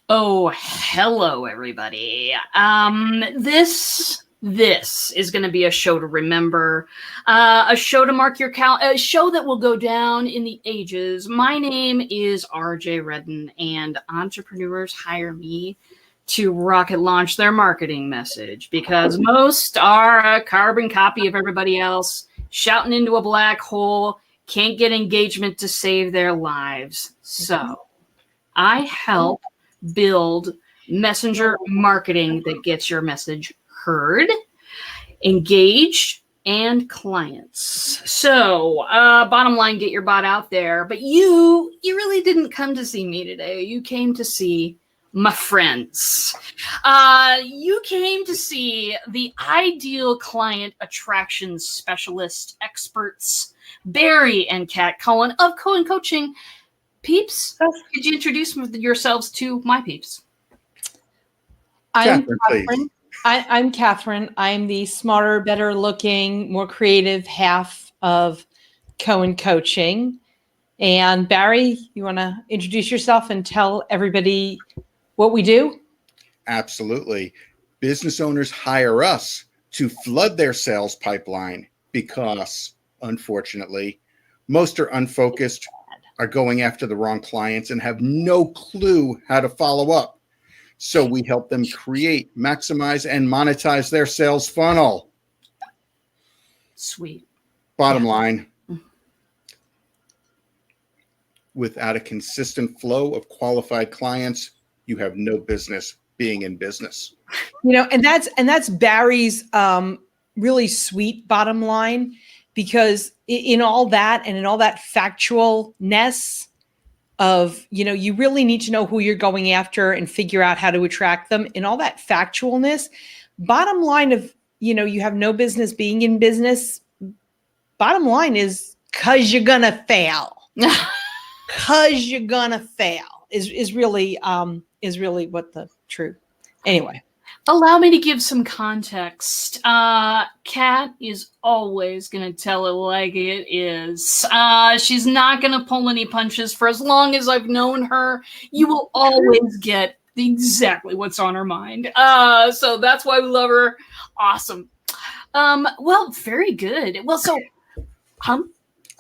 Oh, hello, everybody. This is going to be a show to remember, a show to mark your a show that will go down in the ages. My name is RJ Redden, and entrepreneurs hire me to rocket launch their marketing message because most are a carbon copy of everybody else, shouting into a black hole, can't get engagement to save their lives. So I help build messenger marketing that gets your message heard, engaged, and clients. So bottom line, get your bot out there. But you really didn't come to see me today. You came to see my friends. You came to see the ideal client attraction specialist experts, Barry and Kat Cohen of Cohen Coaching. Peeps, could you introduce yourselves to my peeps? I'm Catherine. I'm Catherine. I'm the smarter, better looking, more creative half of Cohen Coaching. And Barry, you want to introduce yourself and tell everybody what we do? Absolutely. Business owners hire us to flood their sales pipeline because, unfortunately, most are unfocused, are going after the wrong clients, and have no clue how to follow up. So we help them create, maximize, and monetize their sales funnel. Sweet. Bottom line, without a consistent flow of qualified clients, you have no business being in business. You know, and that's Barry's really sweet bottom line. Because in all that and in all that factualness of, you know, you really need to know who you're going after and figure out how to attract them. In all that factualness, bottom line of, you know, you have no business being in business. Bottom line is because you're going to fail. Because you're going to fail is really what the truth. Anyway. Allow me to give some context. Kat is always going to tell it like it is. She's not going to pull any punches. For as long as I've known her, you will always get exactly what's on her mind. So that's why we love her. Awesome. Well, very good. Well, so,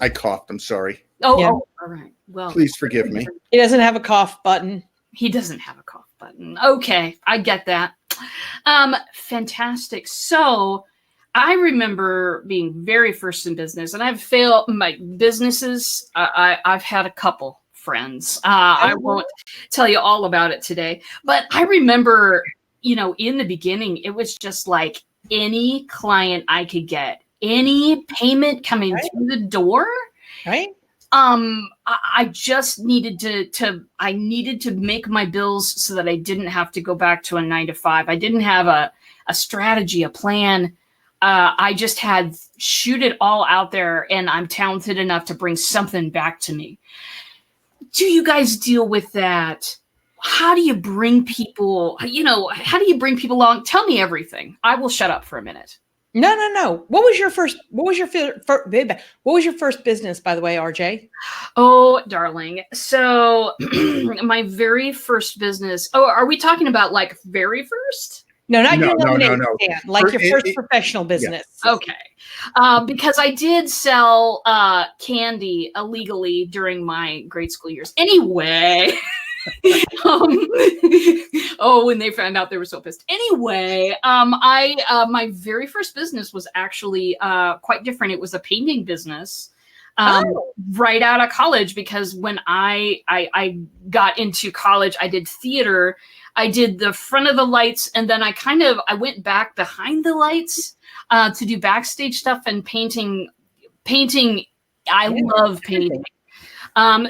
I coughed. I'm sorry. Oh, all right. Well, please forgive me. He doesn't have a cough button. He doesn't have a cough button. Okay, I get that. Fantastic. So I remember being very first in business, and I've failed my businesses. I've had a couple friends. I won't tell you all about it today, but I remember, you know, in the beginning, it was just like any client I could get, any payment coming through the door. Right. I just needed to make my bills so that I didn't have to go back to a 9-to-5. I didn't have a strategy, a plan. I just had shoot it all out there, and I'm talented enough to bring something back to me. Do you guys deal with that? How do you bring people, how do you bring people along? Tell me everything. I will shut up for a minute. No. What was your first business, by the way, RJ? Oh, darling. So my very first business. Oh, are we talking about like very first? No, not your lemonade stand. Like your first professional business. Yeah. Okay. Because I did sell candy illegally during my grade school years. Anyway. When they found out, they were so pissed. Anyway, my very first business was actually quite different. It was a painting business. Right out of college, because when I got into college, I did theater. I did the front of the lights, and then I went back behind the lights to do backstage stuff and painting. I love painting.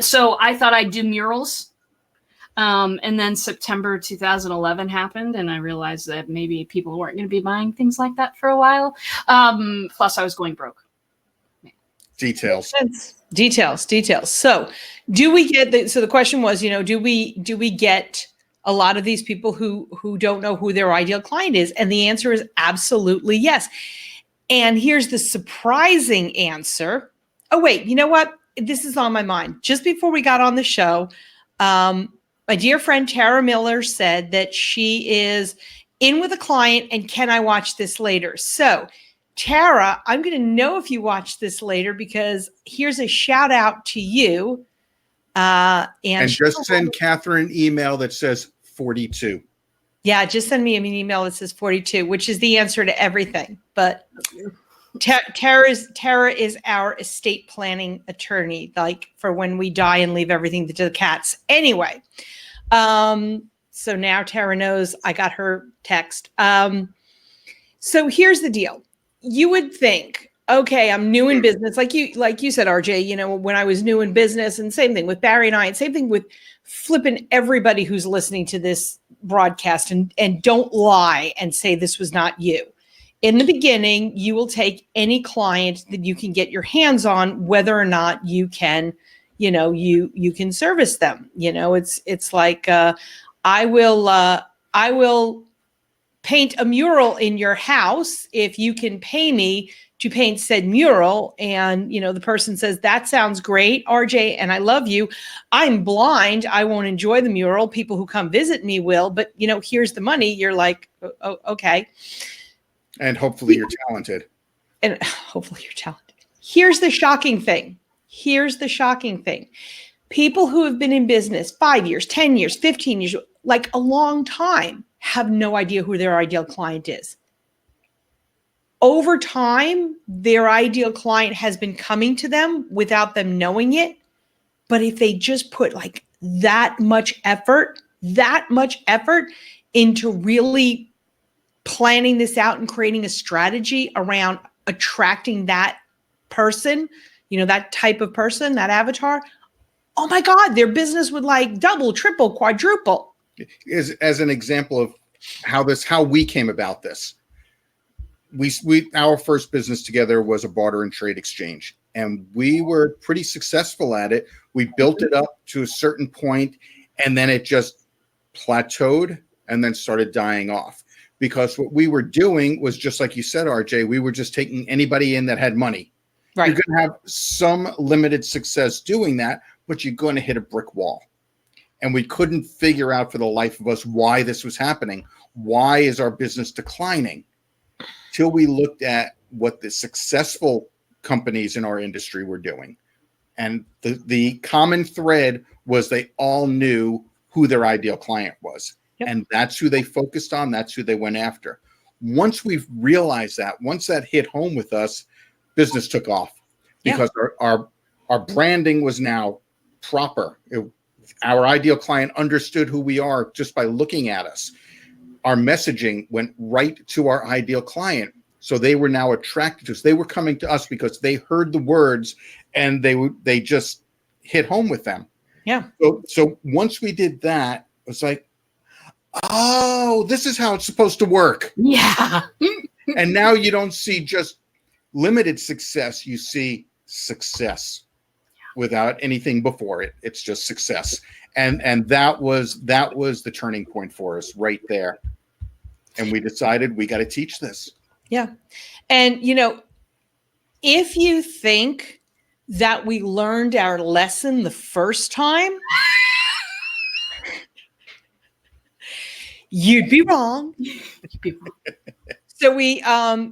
So I thought I'd do murals. And then September 2011 happened, and I realized that maybe people weren't going to be buying things like that for a while. Plus, I was going broke. Details. So, do we get so the question was, do we get a lot of these people who don't know who their ideal client is? And the answer is absolutely yes. And here's the surprising answer. Oh, wait, you know what? This is on my mind. Just before we got on the show, My dear friend Tara Miller said that she is in with a client and can I watch this later? So Tara, I'm going to know if you watch this later because here's a shout out to you. And just send Catherine an email that says 42. Yeah, just send me an email that says 42, which is the answer to everything. But Tara is our estate planning attorney, like for when we die and leave everything to the cats. Anyway, so now Tara knows I got her text. So here's the deal. You would think, okay, I'm new in business. Like you said, RJ, you know, when I was new in business, and same thing with Barry and I, and same thing with flipping everybody who's listening to this broadcast, and don't lie and say this was not you. In the beginning, you will take any client that you can get your hands on, whether or not you can, you know, you can service them. You know, it's like I will paint a mural in your house if you can pay me to paint said mural. And, you know, the person says, that sounds great, RJ, and I love you. I'm blind. I won't enjoy the mural. People who come visit me will, but, you know, here's the money. You're like, oh, okay. And hopefully you're talented. And hopefully you're talented. Here's the shocking thing. People who have been in business 5 years, 10 years, 15 years, like a long time, have no idea who their ideal client is. Over time, their ideal client has been coming to them without them knowing it. But if they just put like that much effort into really planning this out and creating a strategy around attracting that person, you know, that type of person, that avatar, oh my God, their business would like double, triple, quadruple. As an example of how we came about this, our first business together was a barter and trade exchange, and we were pretty successful at it. We built it up to a certain point, and then it just plateaued and then started dying off, because what we were doing was just like you said, RJ, we were just taking anybody in that had money. Right. You're going to have some limited success doing that, but you're going to hit a brick wall. And we couldn't figure out for the life of us why this was happening. Why is our business declining? Till we looked at what the successful companies in our industry were doing. And the common thread was they all knew who their ideal client was. Yep. And that's who they focused on. That's who they went after. Once we've realized that, once that hit home with us, business took off, because our branding was now proper. Our ideal client understood who we are just by looking at us. Our messaging went right to our ideal client. So they were now attracted to us. They were coming to us because they heard the words and they just hit home with them. Yeah. So once we did that, it was like, oh, this is how it's supposed to work. Yeah. And now you don't see just limited success. You see success without anything before it. It's just success. And that was the turning point for us right there. And we decided we got to teach this. Yeah. And, you know, if you think that we learned our lesson the first time, you'd be wrong. So we,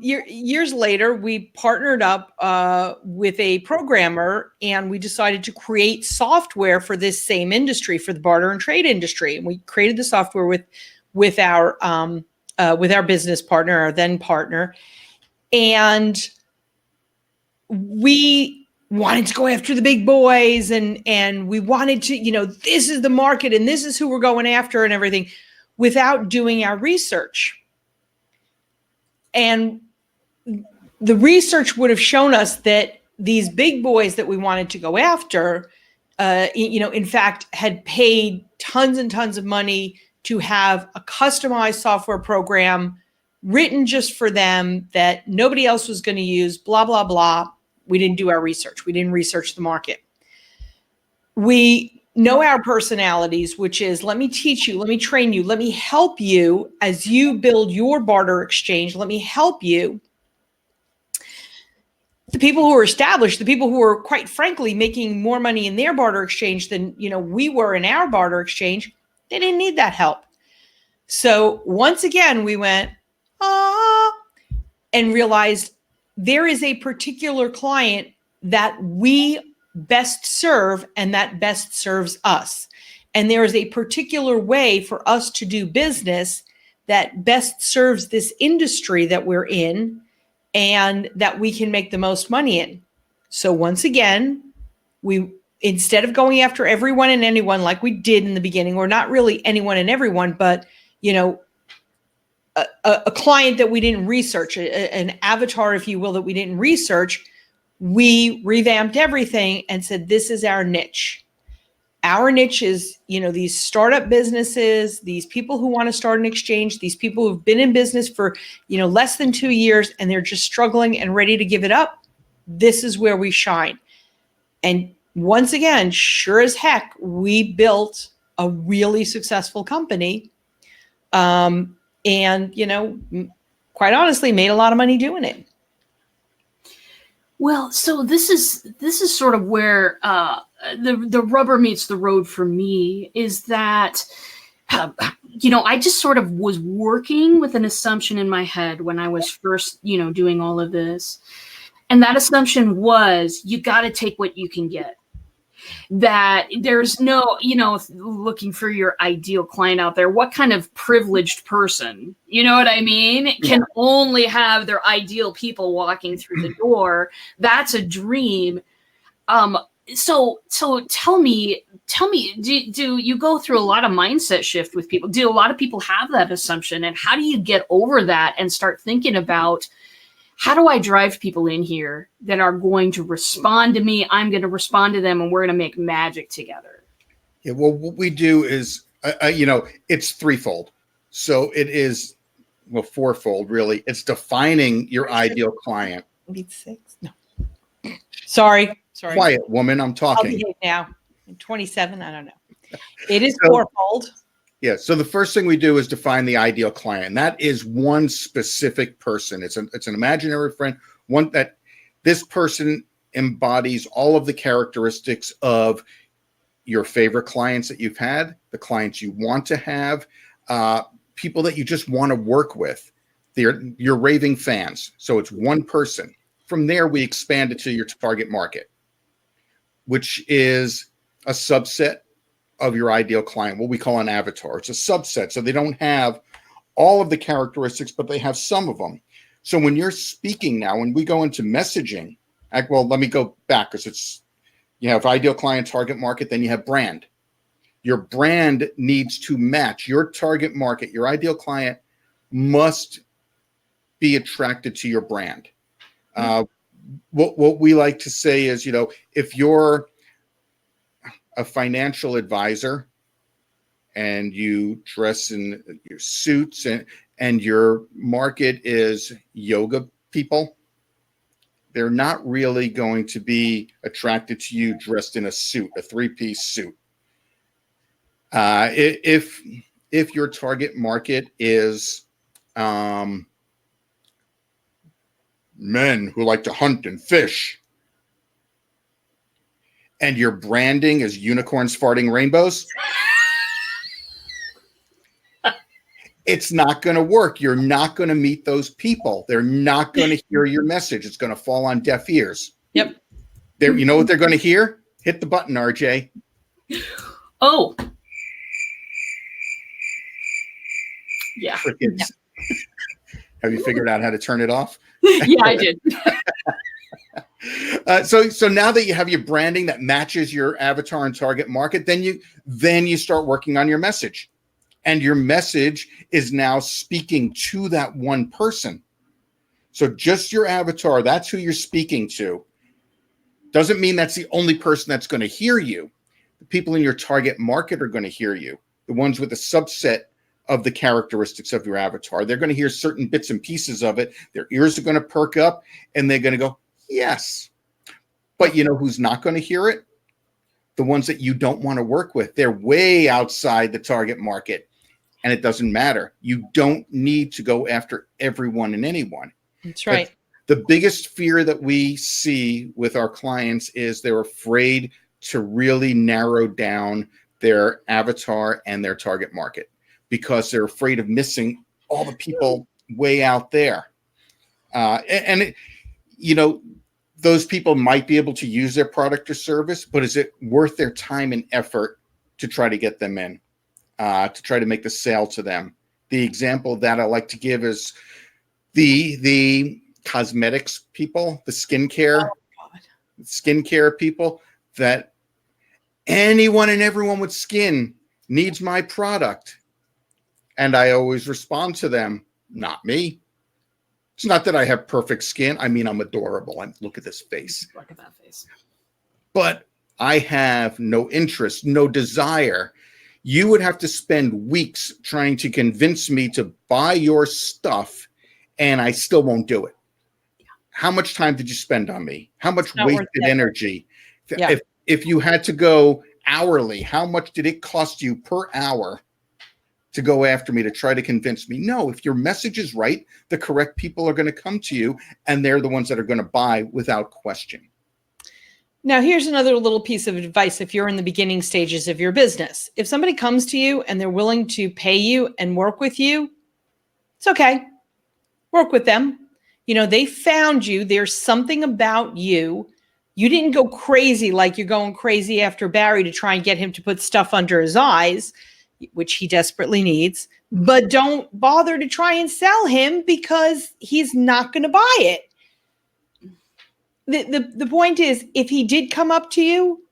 years later, we partnered up with a programmer, and we decided to create software for this same industry, for the barter and trade industry. And we created the software with our business partner, our then partner, and we wanted to go after the big boys, and we wanted to, you know, this is the market and this is who we're going after and everything, without doing our research. And the research would have shown us that these big boys that we wanted to go after, you know, in fact, had paid tons and tons of money to have a customized software program written just for them that nobody else was going to use, blah, blah, blah. We didn't do our research. We didn't research the market. We know our personalities, which is, let me teach you, let me train you, let me help you as you build your barter exchange. Let me help you. The people who are established, the people who are, quite frankly, making more money in their barter exchange than, you know, we were in our barter exchange, They didn't need that help. So once again, we went, and realized there is a particular client that we best serve and that best serves us. And there is a particular way for us to do business that best serves this industry that we're in and that we can make the most money in. So once again, we, instead of going after everyone and anyone like we did in the beginning, or not really anyone and everyone, but, you know, a client that we didn't research, an avatar, if you will, that we didn't research, we revamped everything and said, this is our niche. Our niche is, you know, these startup businesses, these people who want to start an exchange, these people who've been in business for, you know, less than 2 years and they're just struggling and ready to give it up. This is where we shine. And once again, sure as heck, we built a really successful company. And, you know, quite honestly, made a lot of money doing it. Well, so this is sort of where the rubber meets the road for me, is that you know, I just sort of was working with an assumption in my head when I was first, you know, doing all of this. And that assumption was, you got to take what you can get. That there's no, you know, looking for your ideal client out there, what kind of privileged person, you know what I mean, can only have their ideal people walking through the door. That's a dream. So tell me, do you go through a lot of mindset shift with people? Do a lot of people have that assumption? And how do you get over that and start thinking about, how do I drive people in here that are going to respond to me? I'm going to respond to them, and we're going to make magic together. Yeah, well, what we do is, you know, it's threefold. So it is, well, fourfold, really. It's defining your ideal client. Maybe 6. No. Sorry. Quiet, woman. I'm talking. I'll behave now. I'm 27. I don't know. It is fourfold. Yeah. So the first thing we do is define the ideal client. And that is one specific person. It's an imaginary friend, one that this person embodies all of the characteristics of your favorite clients that you've had, the clients you want to have, people that you just want to work with. They're your raving fans. So it's one person. From there, we expand it to your target market, which is a subset of your ideal client, what we call an avatar. It's a subset. So they don't have all of the characteristics, but they have some of them. So when you're speaking now, when we go into messaging, well, let me go back, because it's, you have ideal client, target market, then you have brand. Your brand needs to match your target market. Your ideal client must be attracted to your brand. What we like to say is, you know, if you're a financial advisor and you dress in your suits and your market is yoga people, they're not really going to be attracted to you dressed in a suit, a 3-piece suit. If your target market is men who like to hunt and fish, and your branding is unicorns farting rainbows, it's not going to work. You're not going to meet those people. They're not going to hear your message. It's going to fall on deaf ears. Yep. You know what they're going to hear? Hit the button, RJ. Oh. Yeah. Crickets. Have you figured out how to turn it off? Yeah, I did. So now that you have your branding that matches your avatar and target market, then you start working on your message, and your message is now speaking to that one person. So just your avatar, that's who you're speaking to. Doesn't mean that's the only person that's going to hear you. The people in your target market are going to hear you. The ones with a subset of the characteristics of your avatar, they're going to hear certain bits and pieces of it. Their ears are going to perk up, and they're going to go, yes. But you know who's not going to hear it? The ones that you don't want to work with. They're way outside the target market, and it doesn't matter. You don't need to go after everyone and anyone. That's right. The biggest fear that we see with our clients is they're afraid to really narrow down their avatar and their target market because they're afraid of missing all the people way out there. Those people might be able to use their product or service, but is it worth their time and effort to try to get them in, to try to make the sale to them? The example that I like to give is the cosmetics people, the skincare people, that anyone and everyone with skin needs my product. And I always respond to them, not me. It's not that I have perfect skin. I mean, I'm adorable. Look at this face. Look at that face. But I have no interest, no desire. You would have to spend weeks trying to convince me to buy your stuff, and I still won't do it. Yeah. How much time did you spend on me? How much wasted energy? Yeah. If you had to go hourly, how much did it cost you per hour to go after me, to try to convince me? No, if your message is right, the correct people are going to come to you, and they're the ones that are going to buy without question. Now, here's another little piece of advice if you're in the beginning stages of your business. If somebody comes to you and they're willing to pay you and work with you, it's okay. Work with them. They found you. There's something about you. You didn't go crazy like you're going crazy after Barry to try and get him to put stuff under his eyes, which he desperately needs. But don't bother to try and sell him because he's not going to buy it. The point is, if he did come up to you,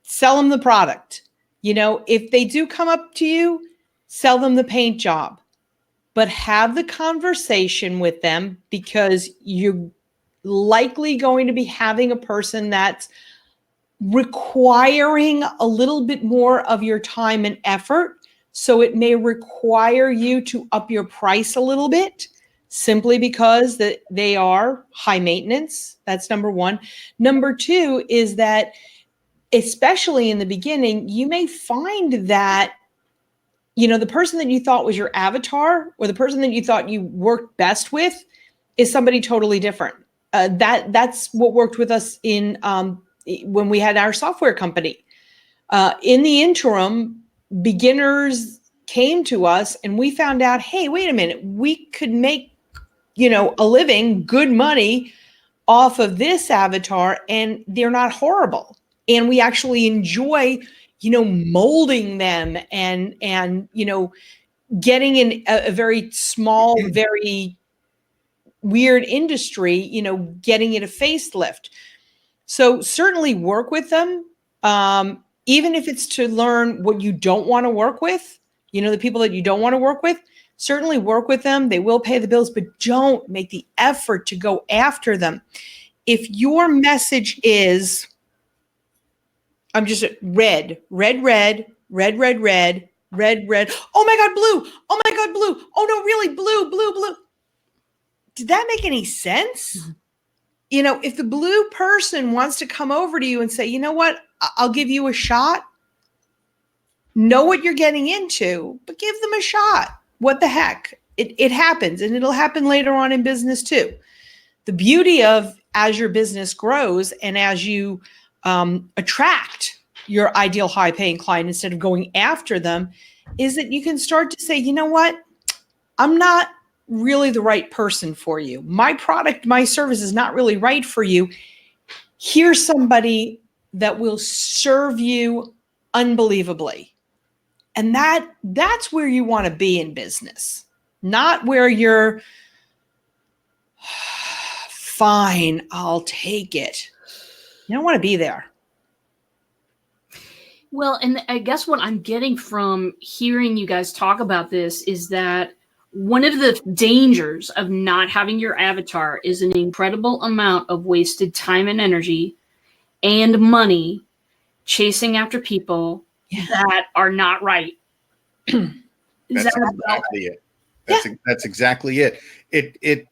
sell him the product. If they do come up to you, sell them the paint job. But have the conversation with them, because you're likely going to be having a person that's requiring a little bit more of your time and effort. So it may require you to up your price a little bit, simply because that they are high maintenance. That's number one. Number two is that, especially in the beginning, you may find that, the person that you thought was your avatar, or the person that you thought you worked best with, is somebody totally different. That's what worked with us in when we had our software company. In the interim, beginners came to us and we found out, hey, wait a minute, we could make a living, good money off of this avatar, and they're not horrible. And we actually enjoy, molding them and getting in a very small, very weird industry, getting it a facelift. So certainly work with them, even if it's to learn what you don't want to work with, the people that you don't want to work with. Certainly work with them. They will pay the bills, but don't make the effort to go after them. If your message is, I'm just red. Oh my God, blue. Oh my God, blue. Oh no, really, blue. Did that make any sense? Mm-hmm. If the blue person wants to come over to you and say, you know what, I'll give you a shot. Know what you're getting into, but give them a shot. What the heck? It happens, and it'll happen later on in business too. The beauty of, as your business grows and as you attract your ideal high-paying client instead of going after them, is that you can start to say, you know what? I'm not really the right person for you. My product, my service is not really right for you. Here's somebody that will serve you unbelievably. And that's where you want to be in business, not where you're fine, I'll take it. You don't want to be there. Well, and I guess what I'm getting from hearing you guys talk about this is that one of the dangers of not having your avatar is an incredible amount of wasted time and energy and money chasing after people that are not right. That's exactly it. That's exactly it. It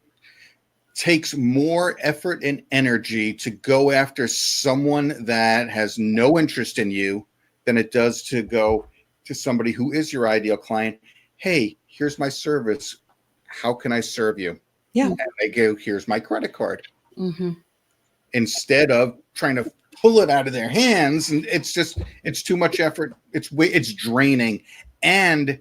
takes more effort and energy to go after someone that has no interest in you than it does to go to somebody who is your ideal client. Hey, here's my service. How can I serve you? Yeah. And they go, here's my credit card. Mm-hmm. Instead of trying to pull it out of their hands, and it's too much effort. It's draining, and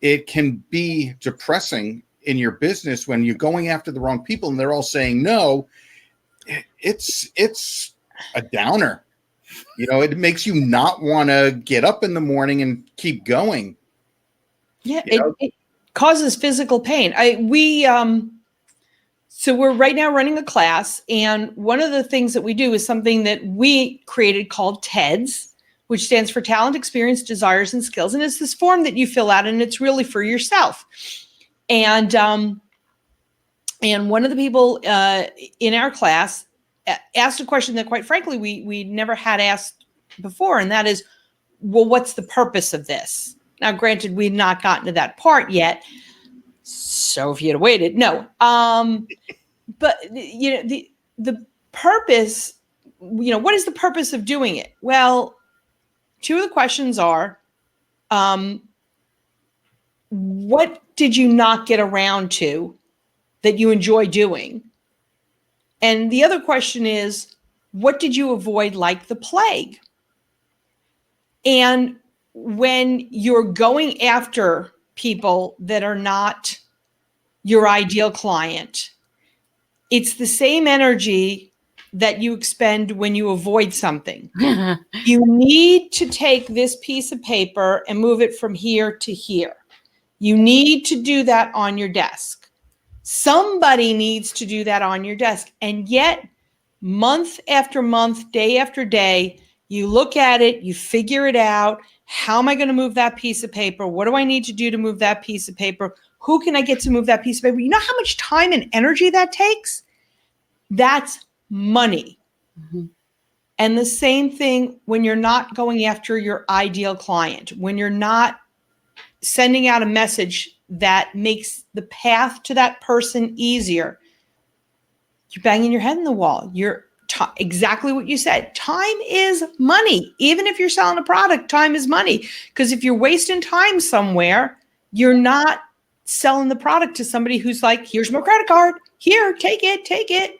it can be depressing in your business when you're going after the wrong people and they're all saying no. It's a downer. It makes you not want to get up in the morning and keep going. Yeah, it causes physical pain. So we're right now running a class, and one of the things that we do is something that we created called TEDS, which stands for Talent, Experience, Desires, and Skills. And it's this form that you fill out, and it's really for yourself. And one of the people in our class asked a question that, quite frankly, we never had asked before, and that is, well, what's the purpose of this? Now, granted, we've not gotten to that part yet. So if you had waited, no. But the purpose, what is the purpose of doing it? Well, two of the questions are, what did you not get around to that you enjoy doing? And the other question is, what did you avoid like the plague? And when you're going after people that are not your ideal client, it's the same energy that you expend when you avoid something. You need to take this piece of paper and move it from here to here. You need to do that on your desk. Somebody needs to do that on your desk. And yet, month after month, day after day, you look at it, you figure it out. How am I going to move that piece of paper? What do I need to do to move that piece of paper? Who can I get to move that piece of paper? You know how much time and energy that takes? That's money. Mm-hmm. And the same thing when you're not going after your ideal client, when you're not sending out a message that makes the path to that person easier, you're banging your head in the wall. Exactly what you said. Time is money. Even if you're selling a product, time is money. Because if you're wasting time somewhere, you're not selling the product to somebody who's like, here's my credit card. Here, take it.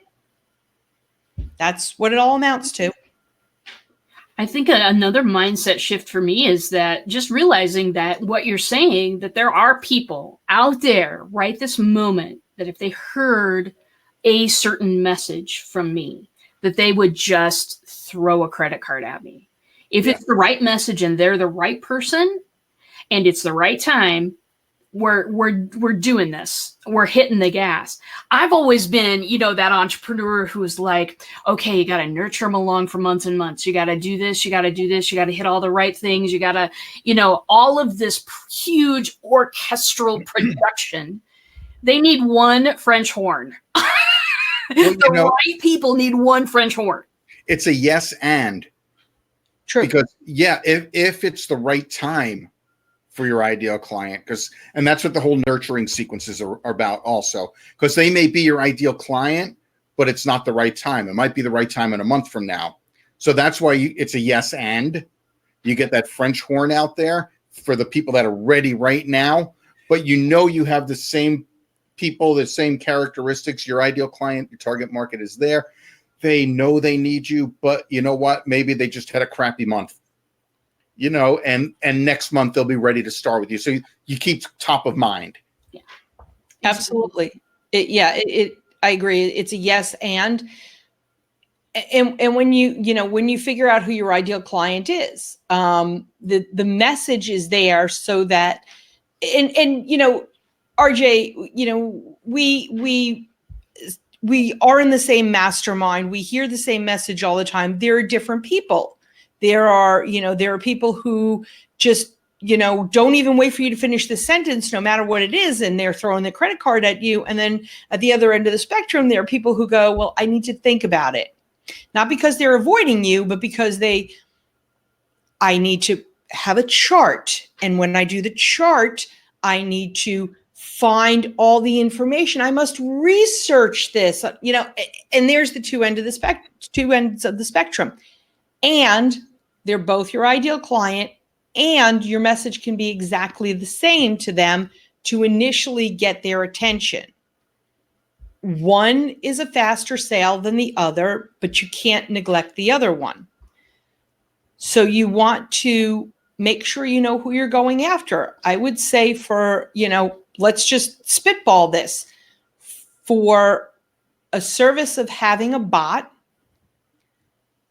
That's what it all amounts to. I think another mindset shift for me is that just realizing that what you're saying, that there are people out there right this moment that if they heard a certain message from me, that they would just throw a credit card at me. If it's the right message and they're the right person and it's the right time, we're doing this. We're hitting the gas. I've always been, that entrepreneur who's like, okay, you got to nurture them along for months and months. You got to do this. You got to do this. You got to hit all the right things. You got to, all of this huge orchestral production. They need one French horn. Well, right people need one French horn. It's a yes and. True. Because if it's the right time for your ideal client, and that's what the whole nurturing sequences are about also, because they may be your ideal client, but it's not the right time. It might be the right time in a month from now. So that's why it's a yes and. You get that French horn out there for the people that are ready right now, but you have the same people, the same characteristics. Your ideal client, your target market is there. They know they need you, but you know what? Maybe they just had a crappy month. And next month they'll be ready to start with you. So you keep top of mind. Yeah, absolutely. I agree. It's a yes and when you figure out who your ideal client is, the message is there so that, RJ, we are in the same mastermind. We hear the same message all the time. There are different people. There are people who just, don't even wait for you to finish the sentence, no matter what it is. And they're throwing the credit card at you. And then at the other end of the spectrum, there are people who go, well, I need to think about it. Not because they're avoiding you, but because I need to have a chart. And when I do the chart, I need to find all the information. I must research this, and there's the two ends of the spectrum. And they're both your ideal client, and your message can be exactly the same to them to initially get their attention. One is a faster sale than the other, but you can't neglect the other one. So you want to make sure you know who you're going after. I would say let's just spitball this. For a service of having a bot,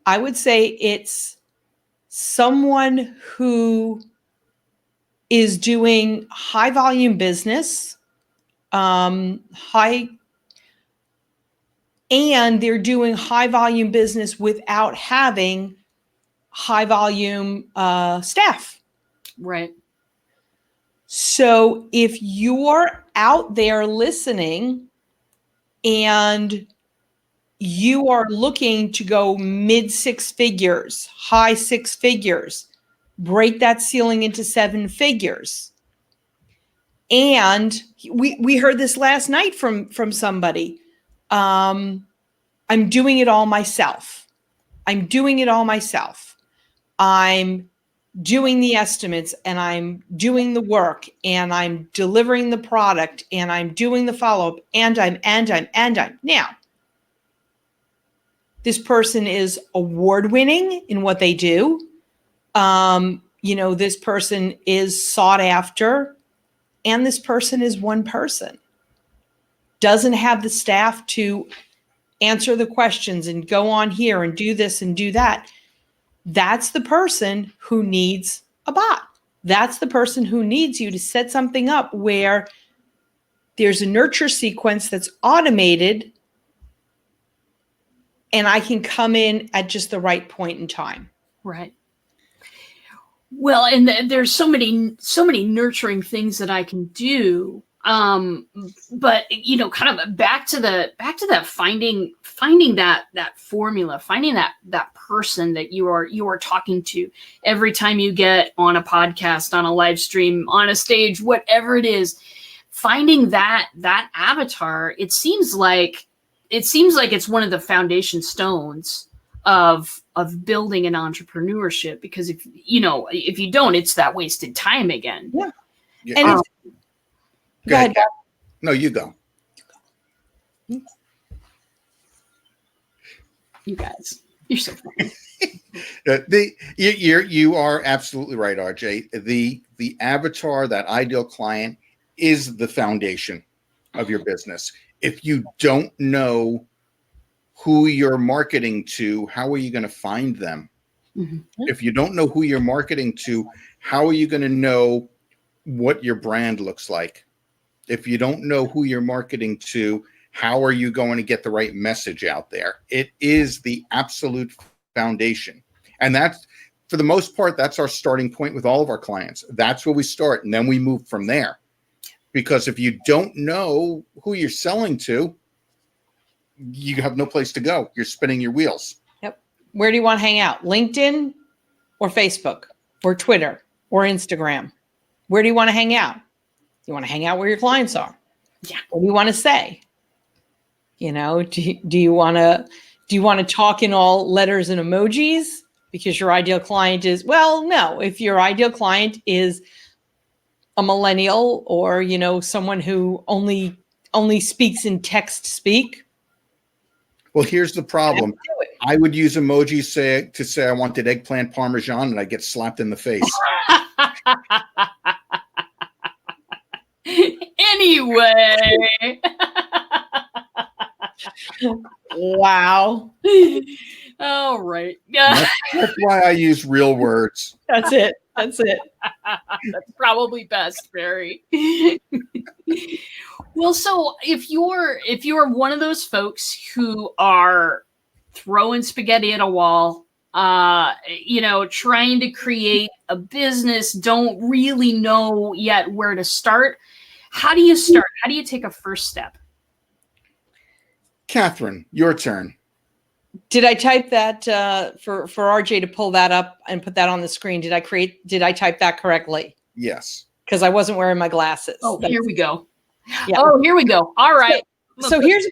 I would say it's someone who is doing high volume business, and they're doing high volume business without having high volume staff. Right. So if you're out there listening and you are looking to go mid 6 figures, high 6 figures, break that ceiling into 7 figures. And we heard this last night from somebody. I'm doing it all myself. I'm doing the estimates, and I'm doing the work, and I'm delivering the product, and I'm doing the follow-up, and I'm. Now, this person is award-winning in what they do. This person is sought after, and this person is one person. Doesn't have the staff to answer the questions and go on here and do this and do that. That's the person who needs a bot. That's the person who needs you to set something up where there's a nurture sequence that's automated, and I can come in at just the right point in time. Right. Well, and there's so many nurturing things that I can do. But kind of back to that finding that formula, finding that person that you are talking to every time you get on a podcast, on a live stream, on a stage, whatever it is, finding that avatar. It seems like it's one of the foundation stones of building an entrepreneurship, because if you don't, it's that wasted time again. Yeah. And go ahead. No, you go. You guys, you're so funny. You are absolutely right, RJ. The avatar, that ideal client, is the foundation of your business. If you don't know who you're marketing to, how are you going to find them? Mm-hmm. If you don't know who you're marketing to, how are you going to know what your brand looks like? If you don't know who you're marketing to, how are you going to get the right message out there? It is the absolute foundation. And that's, for the most part, that's our starting point with all of our clients. That's where we start, and then we move from there. Because if you don't know who you're selling to, you have no place to go. You're spinning your wheels. Yep. Where do you want to hang out? LinkedIn or Facebook or Twitter or Instagram? Where do you want to hang out? You want to hang out where your clients are. Yeah. What do you want to say? Do you want to talk in all letters and emojis because your ideal client is, well, no. If your ideal client is a millennial or, someone who only speaks in text speak. Well, here's the problem. I would use emojis to say I wanted eggplant parmesan, and I get slapped in the face. Anyway. Wow. All right. Yeah. That's why I use real words. That's it. That's probably best, Barry. Well, so if you're one of those folks who are throwing spaghetti at a wall, trying to create a business, don't really know yet where to start, how do you start? How do you take a first step? Catherine, your turn. Did I type that for RJ to pull that up and put that on the screen? Did I type that correctly? Yes. Because I wasn't wearing my glasses. Oh, here we go. Yeah. Oh, here we go. All right. So here's a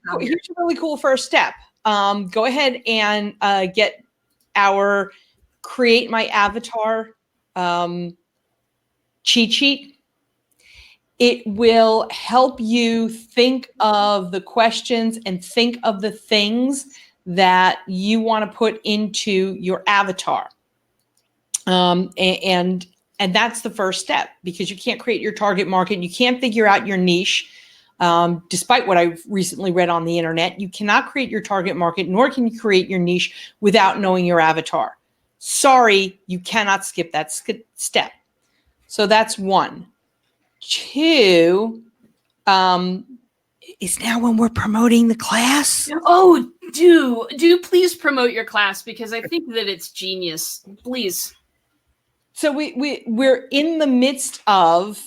really cool first step. Go ahead and get our Create My Avatar cheat sheet. It will help you think of the questions and think of the things that you want to put into your avatar. And that's the first step, because you can't create your target market. You can't figure out your niche. Despite what I've recently read on the internet, you cannot create your target market, nor can you create your niche without knowing your avatar. Sorry, you cannot skip that step. So that's one. Two, is now when we're promoting the class. Oh, do please promote your class, because I think that it's genius. Please. So we're in the midst of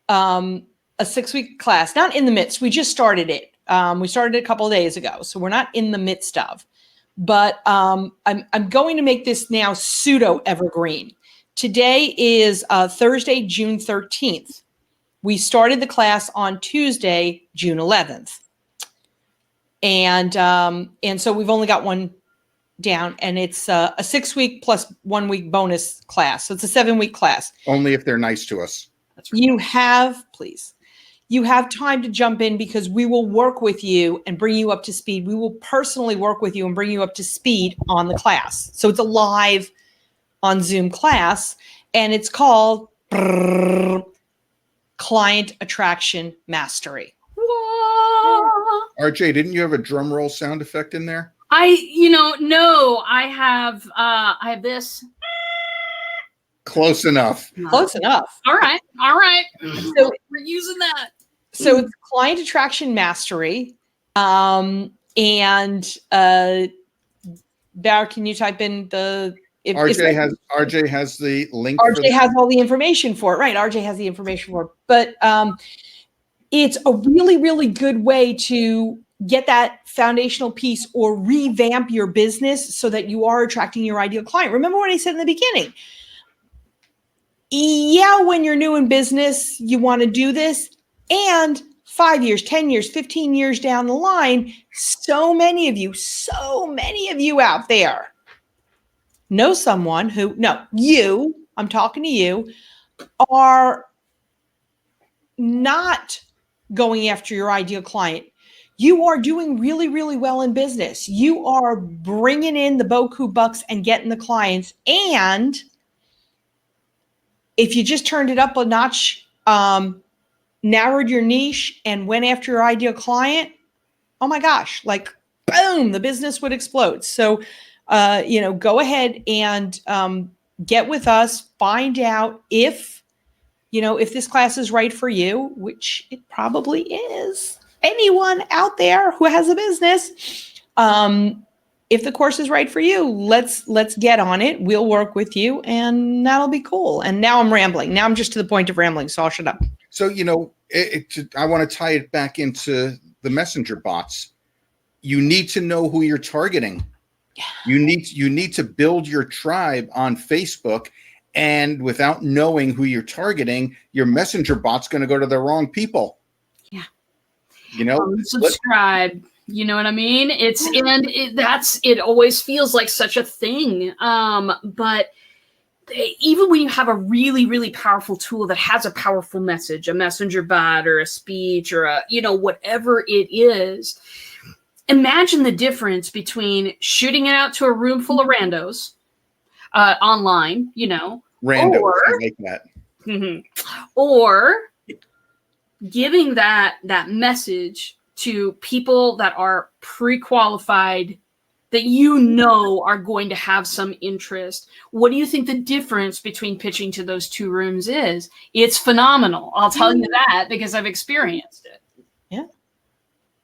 a 6-week class. Not in the midst. We just started it. We started it a couple of days ago, so we're not in the midst of. But I'm going to make this now pseudo evergreen. Today is Thursday, June 13th. We started the class on Tuesday, June 11th, and so we've only got one down, and it's a 6-week plus 1 week bonus class. So it's a 7-week class. Only if they're nice to us. That's right. You have time to jump in, because we will work with you and bring you up to speed. We will personally work with you and bring you up to speed on the class. So it's a live on Zoom class, and it's called Client Attraction Mastery. RJ, didn't you have a drum roll sound effect in there? No, I have this. Close enough. Close enough. All right. So We're using that. So it's Client Attraction Mastery. Bar, can you type in the... RJ has the link. RJ has all the information for it. Right. RJ has the information for it. But it's a really, really good way to get that foundational piece or revamp your business so that you are attracting your ideal client. Remember what I said in the beginning? Yeah, when you're new in business, you want to do this. And 5 years, 10 years, 15 years down the line, so many of you out there know someone who, I'm talking to you, are not going after your ideal client. You are doing really, really well in business. You are bringing in the boku bucks and getting the clients. And if you just turned it up a notch, narrowed your niche and went after your ideal client, oh my gosh, like boom, the business would explode. So, go ahead and get with us, find out if this class is right for you, which it probably is. Anyone out there who has a business, if the course is right for you, let's get on it. We'll work with you, and that'll be cool. And now I'm rambling. Now I'm just to the point of rambling, so I'll shut up. So, I want to tie it back into the messenger bots. You need to know who you're targeting. Yeah. You need to build your tribe on Facebook, and without knowing who you're targeting, your messenger bot's going to go to the wrong people. Yeah. Subscribe. You know what I mean? It always feels like such a thing. But even when you have a really, really powerful tool that has a powerful message, a messenger bot or a speech or whatever it is, imagine the difference between shooting it out to a room full of randos online, Randos, I like that. Or giving that message to people that are pre-qualified, that are going to have some interest. What do you think the difference between pitching to those two rooms is? It's phenomenal. I'll tell you that because I've experienced it. Yeah.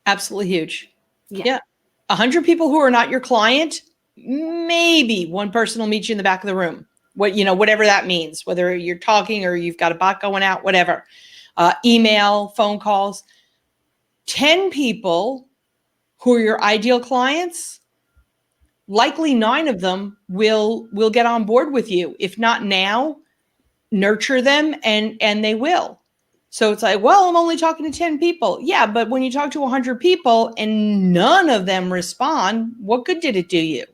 Absolutely huge. Yeah. 100 people who are not your client, maybe one person will meet you in the back of the room. Whatever that means, whether you're talking or you've got a bot going out, whatever. Email, phone calls. 10 people who are your ideal clients, likely 9 of them will get on board with you. If not now, nurture them and they will. So it's like, well, I'm only talking to 10 people. Yeah, but when you talk to 100 people and none of them respond, what good did it do you?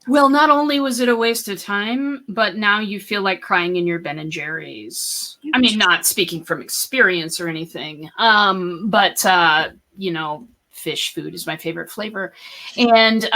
Well, not only was it a waste of time, but now you feel like crying in your Ben and Jerry's. I mean, not speaking from experience or anything, but fish food is my favorite flavor. And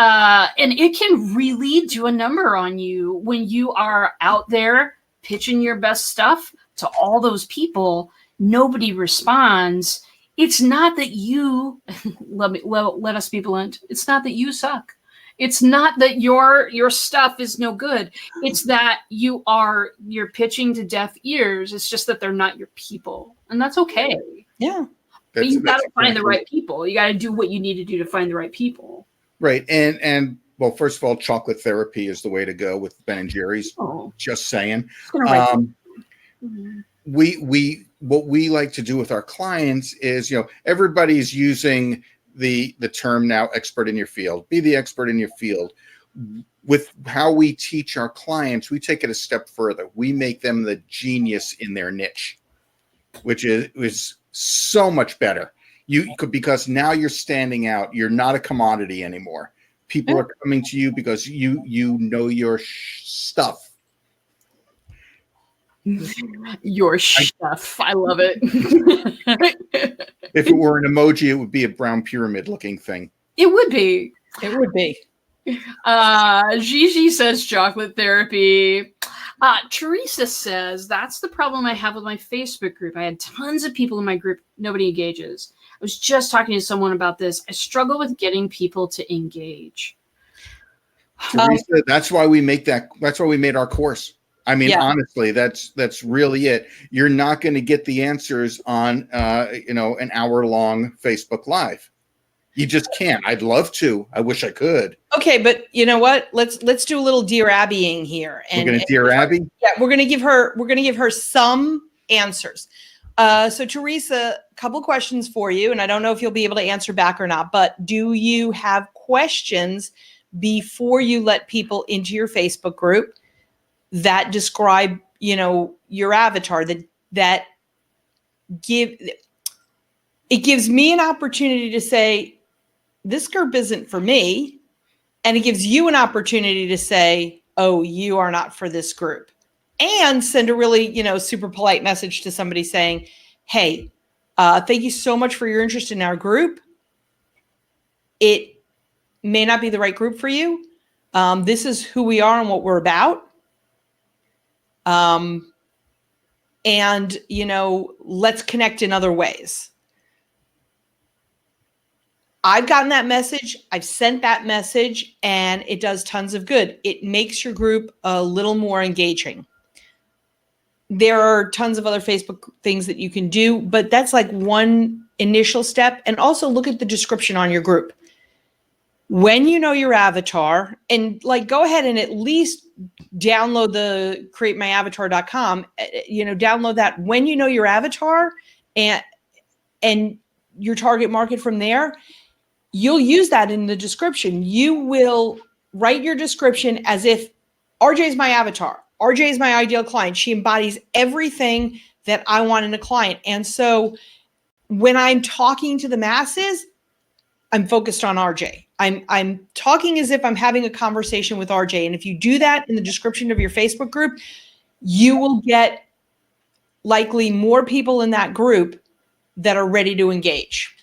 it can really do a number on you when you are out there pitching your best stuff to all those people. Nobody responds. It's not that you let us be blunt. It's not that you suck. It's not that your stuff is no good. It's that you're pitching to deaf ears. It's just that they're not your people, and that's okay. Yeah. But you got to find the right people. You got to do what you need to do to find the right people. Right. And well, first of all, chocolate therapy is the way to go with Ben and Jerry's. Oh. Just saying. Mm-hmm. What we like to do with our clients is, everybody's using the term now, expert in your field. Be the expert in your field. With how we teach our clients, we take it a step further. We make them the genius in their niche, which is so much better. Because now you're standing out. You're not a commodity anymore. People are coming to you because you know your stuff. Your stuff. I love it. If it were an emoji, it would be a brown pyramid looking thing. It would be. It would be. Gigi says chocolate therapy. Teresa says, that's the problem I have with my Facebook group. I had tons of people in my group. Nobody engages. I was just talking to someone about this. I struggle with getting people to engage. Teresa, that's why we make that. That's why we made our course. I mean, honestly, that's really it. You're not going to get the answers on, an hour-long Facebook Live. You just can't. I'd love to. I wish I could. Okay, but you know what? Let's do a little Dear Abbying here. We're going to Dear Abby? Yeah, we're going to give her some answers. So Teresa, a couple questions for you, and I don't know if you'll be able to answer back or not, but do you have questions before you let people into your Facebook group that describe, your avatar, that gives me an opportunity to say, this group isn't for me. And it gives you an opportunity to say, oh, you are not for this group. And send a really, super polite message to somebody saying, hey, thank you so much for your interest in our group. It may not be the right group for you. This is who we are and what we're about. And, let's connect in other ways. I've gotten that message. I've sent that message, and it does tons of good. It makes your group a little more engaging. There are tons of other Facebook things that you can do, but that's like one initial step. And also look at the description on your group. When you know your avatar, and go ahead and at least download the createmyavatar.com, download that when you know your avatar and your target market from there, you'll use that in the description. You will write your description as if RJ is my avatar. RJ is my ideal client. She embodies everything that I want in a client. And so when I'm talking to the masses, I'm focused on RJ. I'm talking as if I'm having a conversation with RJ. And if you do that in the description of your Facebook group, you will get likely more people in that group that are ready to engage.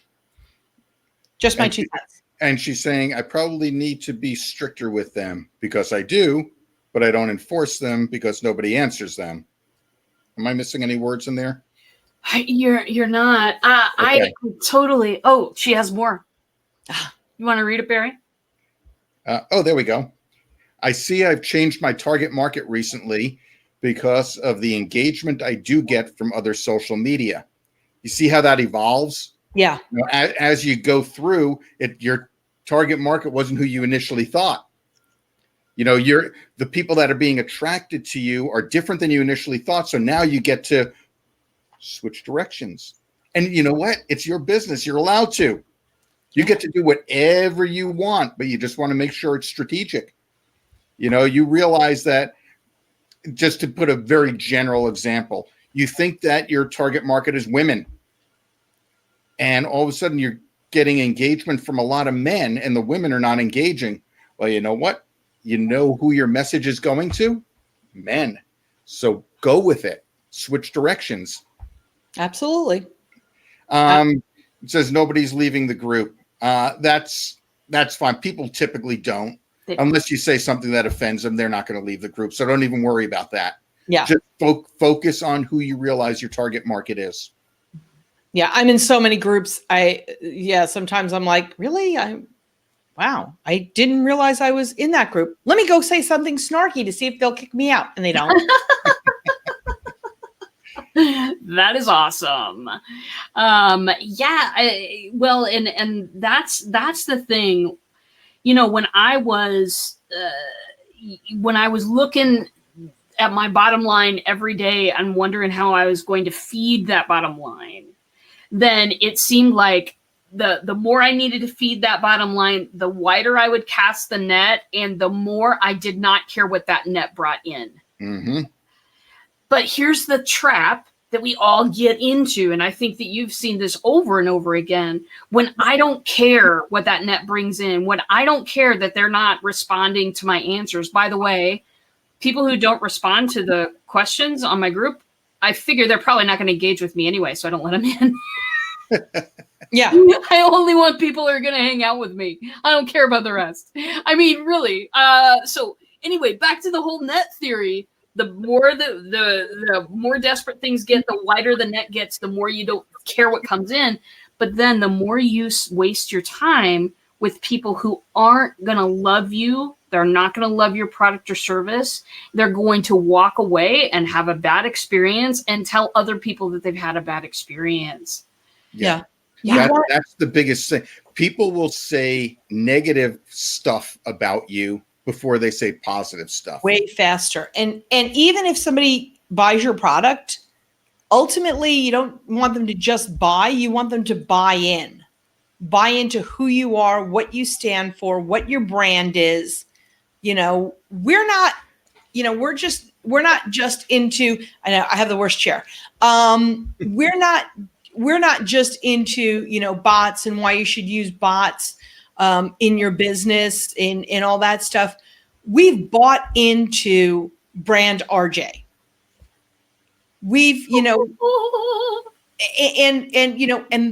Just my 2 cents. And she's saying, I probably need to be stricter with them because I do, but I don't enforce them because nobody answers them. Am I missing any words in there? You're not. Okay. I totally. Oh, she has more. You want to read it, Barry? There we go. I see I've changed my target market recently because of the engagement I do get from other social media. You see how that evolves? Yeah. As you go through it, your target market wasn't who you initially thought. The people that are being attracted to you are different than you initially thought. So now you get to switch directions. And you know what? It's your business. You're allowed to. You get to do whatever you want, but you just want to make sure it's strategic. You realize that, just to put a very general example, you think that your target market is women. And all of a sudden you're getting engagement from a lot of men and the women are not engaging. Well, you know what? You know who your message is going to? Men. So go with it. Switch directions. Absolutely. It says nobody's leaving the group. That's fine. People typically don't. Unless you say something that offends them, they're not going to leave the group. So don't even worry about that. Yeah. Just focus on who you realize your target market is. Yeah. I'm in so many groups. Sometimes I'm like, really? Wow. I didn't realize I was in that group. Let me go say something snarky to see if they'll kick me out. And they don't. That is awesome. And that's the thing. You know, when I was looking at my bottom line every day and wondering how I was going to feed that bottom line, then it seemed like the more I needed to feed that bottom line, the wider I would cast the net, and the more I did not care what that net brought in. Mm-hmm. But here's the trap that we all get into, and I think that you've seen this over and over again. When I don't care what that net brings in, when I don't care that they're not responding to my answers. By the way, people who don't respond to the questions on my group, I figure they're probably not going to engage with me anyway, so I don't let them in. Yeah. I only want people who are going to hang out with me. I don't care about the rest. I mean, really. So anyway, back to the whole net theory. The more the more desperate things get, the wider the net gets, the more you don't care what comes in. But then the more you waste your time with people who aren't going to love you, they're not going to love your product or service. They're going to walk away and have a bad experience and tell other people that they've had a bad experience. Yeah. That's the biggest thing. People will say negative stuff about you before they say positive stuff. Way faster. And even if somebody buys your product, ultimately you don't want them to just buy, you want them to buy into who you are, what you stand for, what your brand is. You know, we're not just into, I know I have the worst chair. We're not just into, bots and why you should use bots in your business, in all that stuff. We've bought into brand RJ. We've, and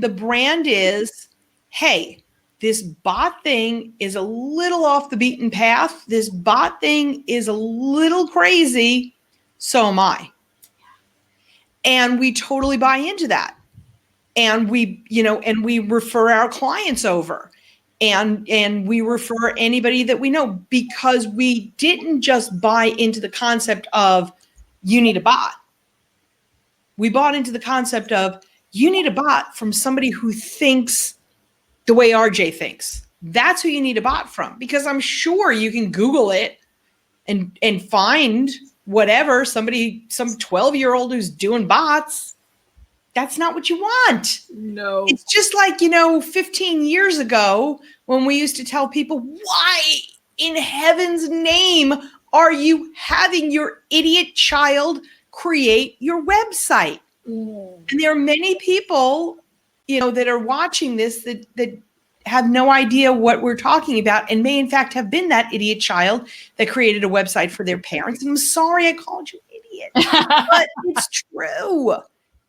the brand is, hey, this bot thing is a little off the beaten path. This bot thing is a little crazy. So am I. And we totally buy into that. And we refer our clients over. And we refer anybody that we know, because we didn't just buy into the concept of you need a bot. We bought into the concept of you need a bot from somebody who thinks the way RJ thinks. That's who you need a bot from, because I'm sure you can Google it and find whatever, some 12-year-old who's doing bots. That's not what you want. No. It's just like, 15 years ago when we used to tell people, why in heaven's name are you having your idiot child create your website? And there are many people, that are watching this that have no idea what we're talking about and may in fact have been that idiot child that created a website for their parents. And I'm sorry I called you idiot, but it's true.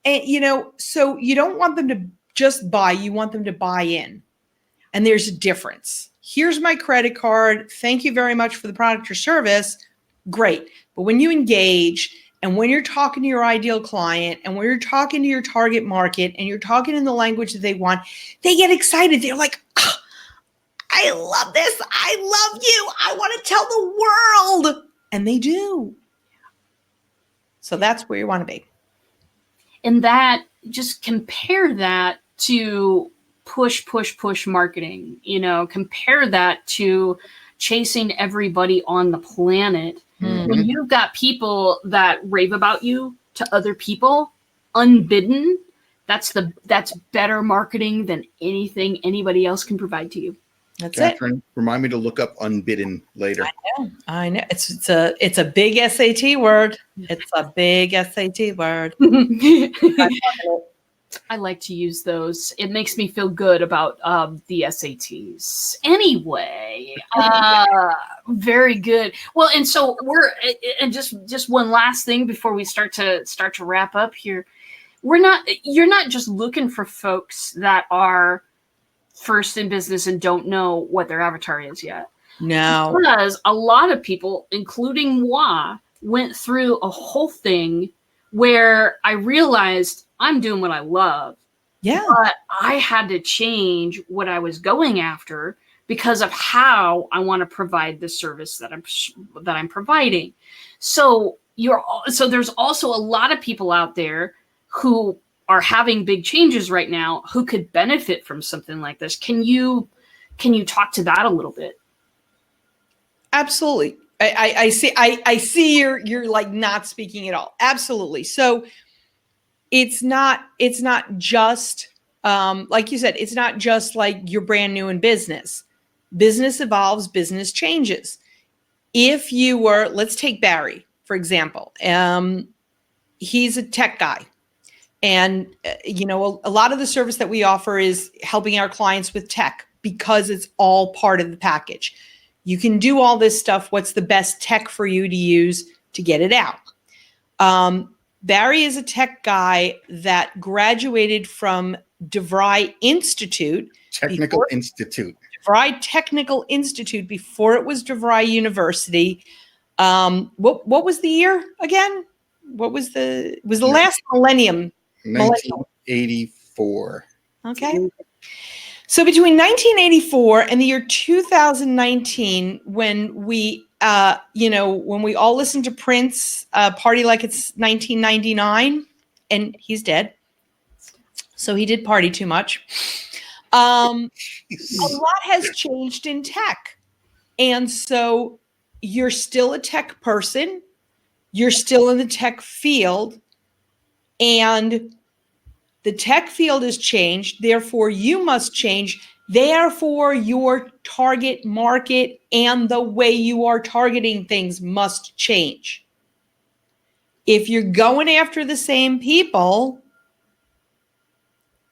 And, so you don't want them to just buy, you want them to buy in. And there's a difference. Here's my credit card. Thank you very much for the product or service. Great. But when you engage and when you're talking to your ideal client and when you're talking to your target market and you're talking in the language that they want, they get excited. They're like, oh, I love this. I love you. I want to tell the world. And they do. So that's where you want to be. And that, just compare that to push marketing, compare that to chasing everybody on the planet. Mm-hmm. When you've got people that rave about you to other people unbidden, that's better marketing than anything anybody else can provide to you. That's Catherine, it. Remind me to look up unbidden later. I know. It's a big SAT word. It's a big SAT word. I like to use those. It makes me feel good about the SATs. Anyway, very good. Well, and so and just one last thing before we start to wrap up here. You're not just looking for folks that are first in business and don't know what their avatar is yet. No. Because a lot of people, including moi, went through a whole thing where I realized I'm doing what I love. Yeah. But I had to change what I was going after because of how I want to provide the service that I'm providing. So there's also a lot of people out there who are having big changes right now who could benefit from something like this. Can you talk to that a little bit? Absolutely. I see you're like not speaking at all. Absolutely. So it's not just like you said, it's not just like you're brand new in business. Business evolves, business changes. If you were, let's take Barry, for example. He's a tech guy. And, a lot of the service that we offer is helping our clients with tech because it's all part of the package. You can do all this stuff. What's the best tech for you to use to get it out? Barry is a tech guy that graduated from DeVry Institute. Technical Institute. DeVry Technical Institute before it was DeVry University. What was the year again? What was the last millennium? 1984. Okay. So between 1984 and the year 2019, when we all listened to Prince, Party Like It's 1999, and he's dead. So he did party too much. A lot has changed in tech. And so you're still a tech person. You're still in the tech field. And the tech field has changed. Therefore, you must change. Therefore, your target market and the way you are targeting things must change. If you're going after the same people,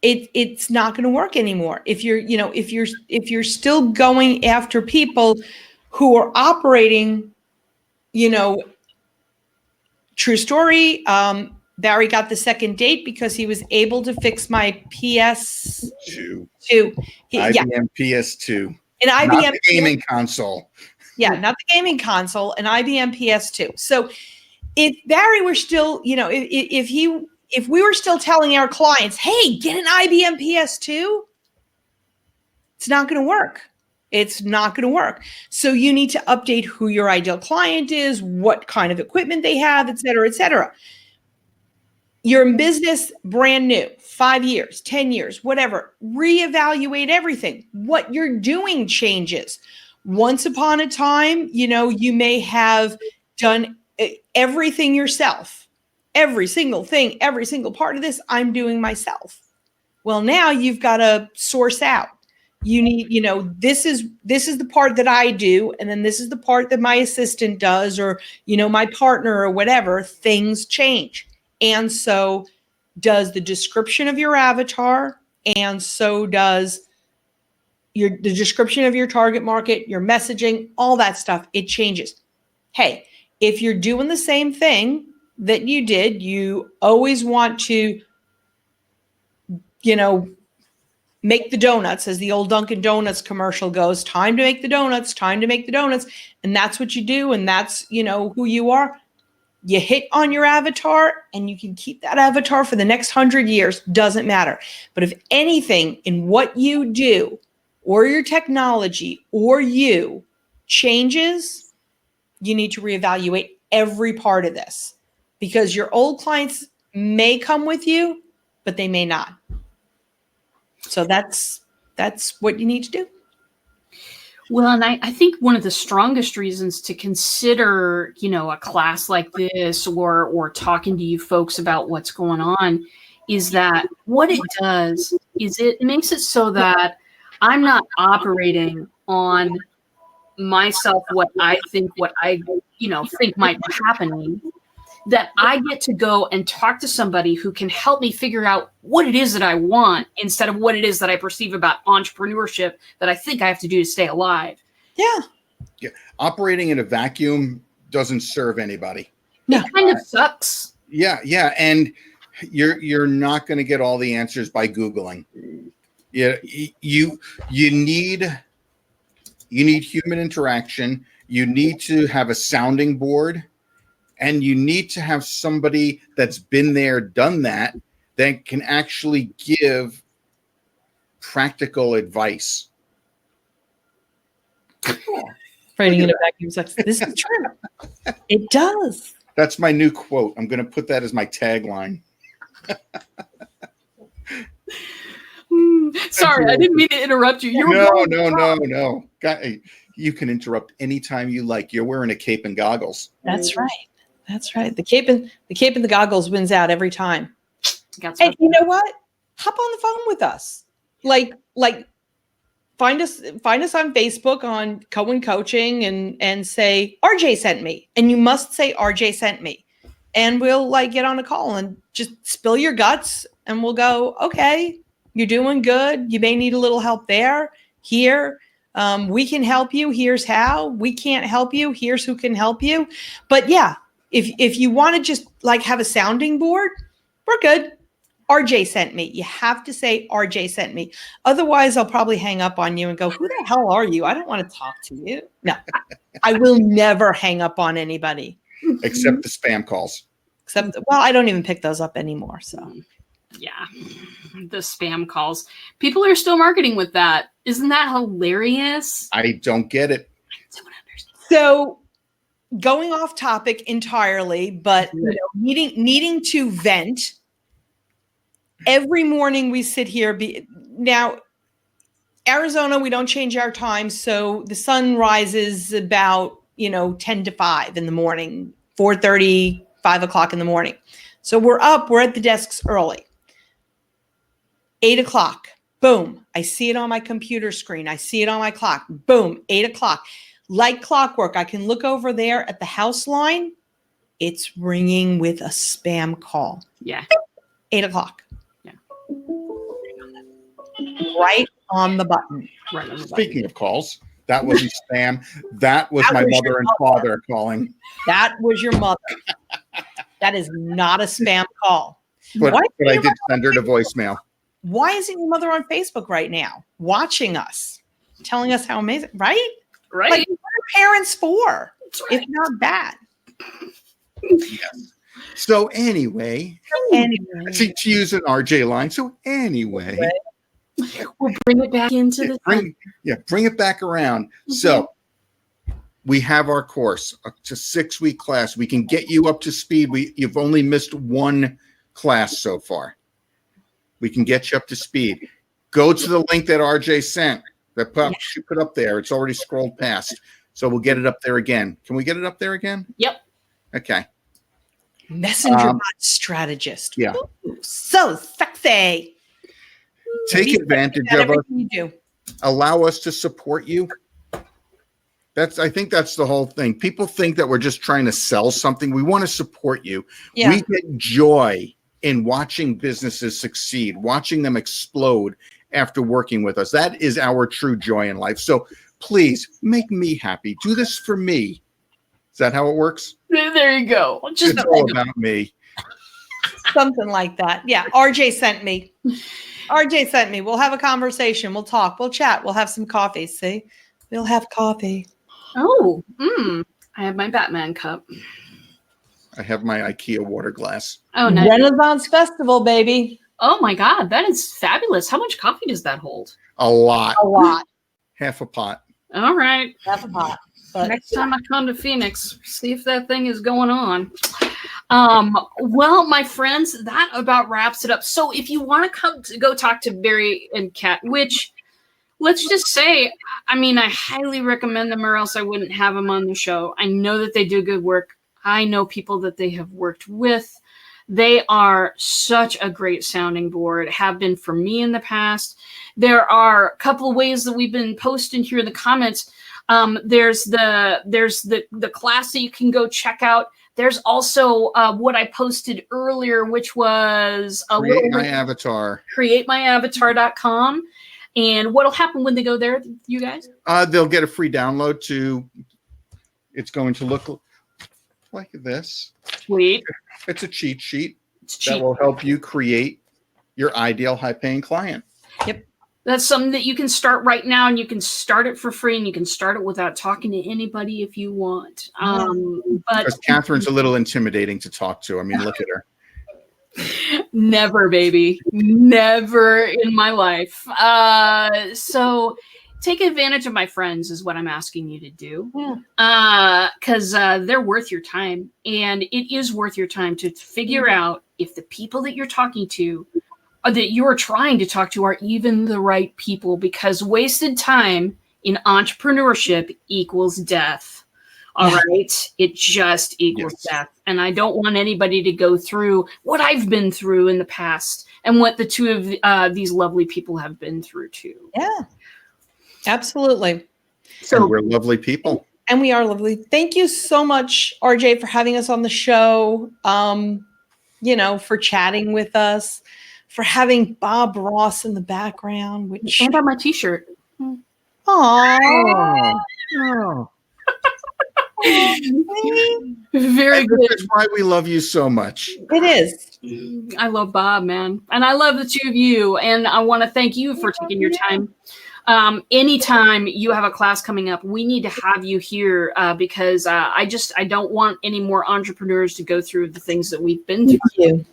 it's not going to work anymore. If you're still going after people who are operating, true story. Barry got the second date because he was able to fix my PS2. IBM PS2. An IBM not the gaming console. Yeah, not the gaming console, an IBM PS2. So if Barry were still, if we were still telling our clients, hey, get an IBM PS2, it's not going to work. It's not going to work. So you need to update who your ideal client is, what kind of equipment they have, et cetera, et cetera. You're in business brand new, 5 years, 10 years, whatever. Reevaluate everything. What you're doing changes. Once upon a time, you may have done everything yourself. Every single thing, every single part of this, I'm doing myself. Well, now you've got to source out. You need, this is the part that I do, and then this is the part that my assistant does, or, my partner or whatever. Things change. And so does the description of your avatar, and so does the description of your target market, your messaging, all that stuff. It changes. Hey, if you're doing the same thing that you did, you always want to, make the donuts, as the old Dunkin' Donuts commercial goes, time to make the donuts, time to make the donuts. And that's what you do. And that's, who you are. You hit on your avatar and you can keep that avatar for the next 100 years. Doesn't matter. But if anything in what you do or your technology or you changes, you need to reevaluate every part of this, because your old clients may come with you, but they may not. So that's what you need to do. Well, and I think one of the strongest reasons to consider, a class like this or talking to you folks about what's going on is that what it does is it makes it so that I'm not operating on myself, what I think might be happening, that I get to go and talk to somebody who can help me figure out what it is that I want instead of what it is that I perceive about entrepreneurship that I think I have to do to stay alive. Yeah. Operating in a vacuum doesn't serve anybody. No. It kind of sucks. Yeah. And you're not going to get all the answers by Googling. Yeah, you need human interaction. You need to have a sounding board, and you need to have somebody that's been there, done that can actually give practical advice. Writing in a vacuum sucks. This is true. It does. That's my new quote. I'm going to put that as my tagline. Sorry, I didn't mean to interrupt you. No. You can interrupt anytime you like. You're wearing a cape and goggles. That's right. That's right. The cape and the goggles wins out every time. And you know what? Hop on the phone with us. Like find us on Facebook on Cohen Coaching and say RJ sent me. And you must say RJ sent me. And we'll get on a call and just spill your guts, and we'll go, okay, you're doing good. You may need a little help there. Here, we can help you. Here's how. We can't help you. Here's who can help you. But yeah, if you want to just have a sounding board, we're good. RJ sent me. You have to say RJ sent me. Otherwise, I'll probably hang up on you and go, who the hell are you? I don't want to talk to you. No, I will never hang up on anybody. Except the spam calls. I don't even pick those up anymore. So yeah, the spam calls. People are still marketing with that. Isn't that hilarious? I don't get it. So going off topic entirely, but needing to vent. Every morning we sit here. Now, Arizona, we don't change our time. So the sun rises about 10 to 5 in the morning, 4:30, 5 o'clock in the morning. So we're at the desks early. 8 o'clock, boom. I see it on my computer screen. I see it on my clock. Boom, 8 o'clock. Like clockwork, I can look over there at the house line. It's ringing with a spam call. Yeah. 8 o'clock. Yeah. Right on the button. Speaking of calls, that wasn't spam. That was my mother and father calling. That was your mother. That is not a spam call. But I did send her to voicemail. Why isn't your mother on Facebook right now, watching us, telling us how amazing, right? Right. What are parents for? Right. If not that. Yes. So anyway, to use an RJ line. So anyway. We'll bring it back into the bring it back around. Mm-hmm. So we have our course. It's a 6-week class. We can get you up to speed. You've only missed one class so far. We can get you up to speed. Go to the link that RJ sent. That she put up there. It's already scrolled past. So we'll get it up there again. Can we get it up there again? Yep. Okay. Messenger bot strategist. Yeah. Ooh, so sexy. Take advantage of us. Allow us to support you. I think that's the whole thing. People think that we're just trying to sell something. We want to support you. Yeah. We get joy in watching businesses succeed, watching them explode after working with us. That is our true joy in life. So please make me happy. Do this for me. Is that how it works? There you go. It's all about me. Something like that. Yeah. RJ sent me. RJ sent me. We'll have a conversation. We'll talk. We'll chat. We'll have some coffee. See? We'll have coffee. Oh, I have my Batman cup. I have my IKEA water glass. Oh, nice. Renaissance Festival, baby. Oh my God, that is fabulous. How much coffee does that hold? A lot. A lot. Half a pot. All right. Half a pot. But next time I come to Phoenix, see if that thing is going on. Well, my friends, that about wraps it up. So if you want to go talk to Barry and Kat, which let's just say, I highly recommend them, or else I wouldn't have them on the show. I know that they do good work. I know people that they have worked with. They are such a great sounding board, have been for me in the past. There are a couple of ways that we've been posting here in the comments. There's the class that you can go check out. There's also what I posted earlier, which was createmyavatar.com. And what'll happen when they go there, you guys? They'll get a free download it's going to look like this. Sweet. It's a cheat sheet that will help you create your ideal high-paying client. Yep. That's something that you can start right now, and you can start it for free, and you can start it without talking to anybody if you want. But Because Catherine's a little intimidating to talk to. I mean, look at her. never, baby, never in my life. So take advantage of my friends is what I'm asking you to do. Because they're worth your time, and it is worth your time to figure out if the people that you're talking to that you're trying to talk to are even the right people, because wasted time in entrepreneurship equals death. All right. It just equals death. And I don't want anybody to go through what I've been through in the past and what the two of these lovely people have been through too. Yeah, absolutely. So and we're lovely people. And we are lovely. Thank you so much, RJ, for having us on the show. For chatting with us, for having Bob Ross in the background, which and on my t-shirt. Aww. Very good. That's why we love you so much. It is. I love Bob, man. And I love the two of you. And I want to thank you for taking your time. Anytime you have a class coming up, we need to have you here because I don't want any more entrepreneurs to go through the things that we've been through. Thank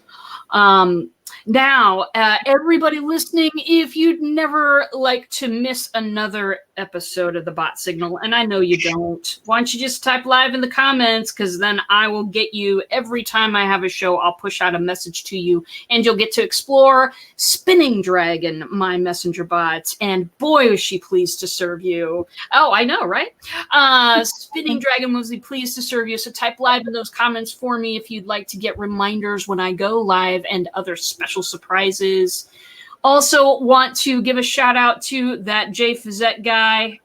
you. Now, everybody listening, if you'd never like to miss another episode of the Bot Signal, and I know you don't, why don't you just type live in the comments, because then I will get you every time I have a show. I'll push out a message to you, and you'll get to explore Spinning Dragon, my messenger bot, and boy, is she pleased to serve you. Oh, I know, right? Spinning Dragon was pleased to serve you, so type live in those comments for me if you'd like to get reminders when I go live and other special surprises. Also want to give a shout out to that Jay Fazette guy.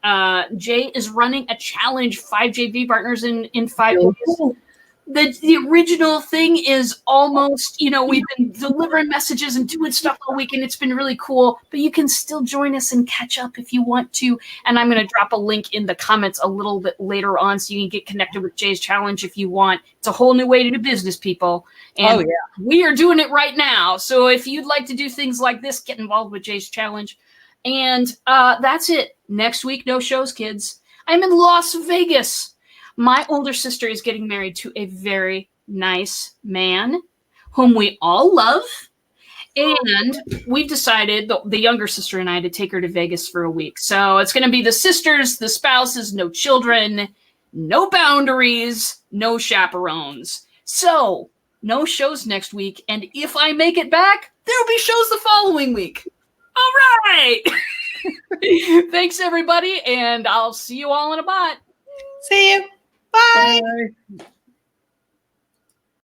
Jay is running a challenge, 5 JV partners in 5 days. The original thing is almost, we've been delivering messages and doing stuff all week, and it's been really cool, but you can still join us and catch up if you want to. And I'm going to drop a link in the comments a little bit later on so you can get connected with Jay's challenge if you want. It's a whole new way to do business, people. And we are doing it right now. So if you'd like to do things like this, get involved with Jay's challenge. And that's it. Next week, no shows, kids. I'm in Las Vegas. My older sister is getting married to a very nice man whom we all love. And we've decided, the younger sister and I, to take her to Vegas for a week. So it's going to be the sisters, the spouses, no children, no boundaries, no chaperones. So no shows next week. And if I make it back, there'll be shows the following week. All right. Thanks, everybody. And I'll see you all in a bot. See you. Bye. Bye.